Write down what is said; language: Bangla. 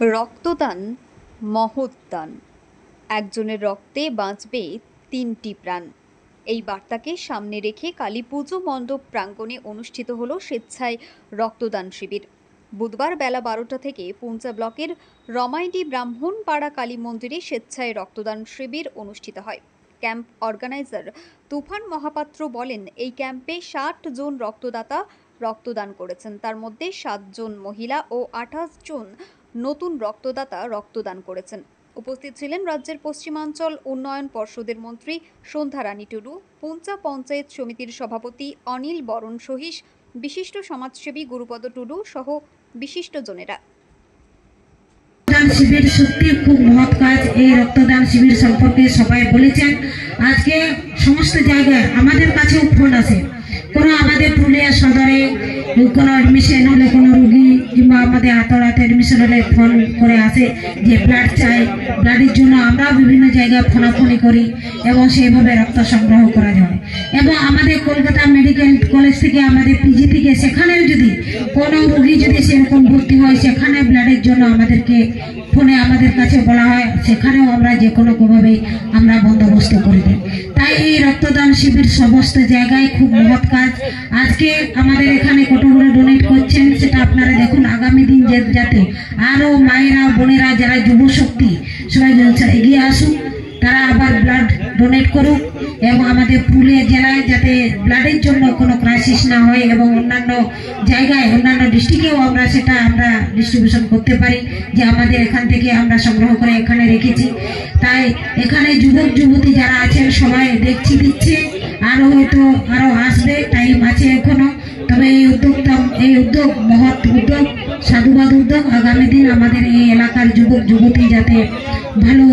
রক্তদান মহৎ দান। একজনের রক্তে বাঁচবে ৩টি প্রাণ। এই বার্তাকে সামনে রেখে কালী পুজো মণ্ডপ প্রাঙ্গণে অনুষ্ঠিত হল স্বেচ্ছায় রক্তদান শিবির। বুধবার বেলা ১২টা থেকে পুঞ্চা ব্লকের রমাইডি ব্রাহ্মণপাড়া কালী মন্দিরে স্বেচ্ছায় রক্তদান শিবির অনুষ্ঠিত হয়। ক্যাম্প অর্গানাইজার তুফান মহাপাত্র বলেন, এই ক্যাম্পে ৬০ জন রক্তদাতা রক্তদান করেছেন। তার মধ্যে ৭ জন মহিলা ও ২৮ জন নতুন রক্তদাতা রক্তদান করেছেন। উপস্থিত ছিলেন রাজ্যের পশ্চিমাঞ্চল উন্নয়ন পর্ষদের মন্ত্রী সন্ধ্যা রানী টুডু, পুঞ্চা পঞ্চায়েত সমিতির সভাপতি অনিল বরণ সহিস, বিশিষ্ট সমাজসেবী গুরুপদ টুডু সহ বিশিষ্টজনেরা। রক্তদান শিবির সত্যি খুব মহৎ কাজ। এই রক্তদান শিবির সম্পর্কে সবাই বলেছেন। আজকে সমস্ত জায়গায় আমাদের কাছেও ফোন আসে, কোনো আমাদের পুরুলিয়া সদরে কোনো অ্যাডমিশন হলে, কোনো রুগী কিংবা আমাদের হাতড়াতে অ্যাডমিশন হলে ফোন করে আসে যে ব্লাড চাই। ব্লাডের জন্য আমরাও বিভিন্ন জায়গায় ফোনাফোনি করি এবং সেইভাবে রক্ত সংগ্রহ করা যায়। এবং আমাদের কলকাতা মেডিকেল কলেজ থেকে, আমাদের পিজি থেকে, সেখানেও যদি কোনো রুগী যদি সেরকম ভর্তি হয়, সেখানে ব্লাডের জন্য আমাদেরকে ফোনে আমাদের কাছে বলা হয়, সেখানেও আমরা যে কোনোভাবে আমরা বন্দোবস্ত করে দিই। তাই এই রক্তদান শিবির সমস্ত জায়গায় খুব মহৎ কাজ। আজকে আমাদের এখানে কতগুলো ডোনেট করছেন, সেটা আপনারা দেখুন। আগামী দিন যাতে আরও মায়েরা, বোনেরা, যারা যুব শক্তি সবাই এগিয়ে আসুক, তারা আবার ব্লাড ডোনেট করুক এবং আমাদের পুরুলিয়া জেলায় যাতে ব্লাডের জন্য কোনো ক্রাইসিস না হয় এবং অন্যান্য জায়গায়, অন্যান্য ডিস্ট্রিক্টেও আমরা সেটা ডিস্ট্রিবিউশন করতে পারি, যে আমাদের এখান থেকে আমরা সংগ্রহ করে এখানে রেখেছি। তাই এখানে যুবক যুবতী যারা আছেন সবাই দেখছি দিচ্ছে, আরও হয়তো আরও আসবে, টাইম আছে এখনো। তবে এই উদ্যোগ মহৎ উদ্যোগ, সাধুবাদ উদ্যোগ। আগামী দিন আমাদের এই এলাকার যুবক যুবতী যাতে ভালো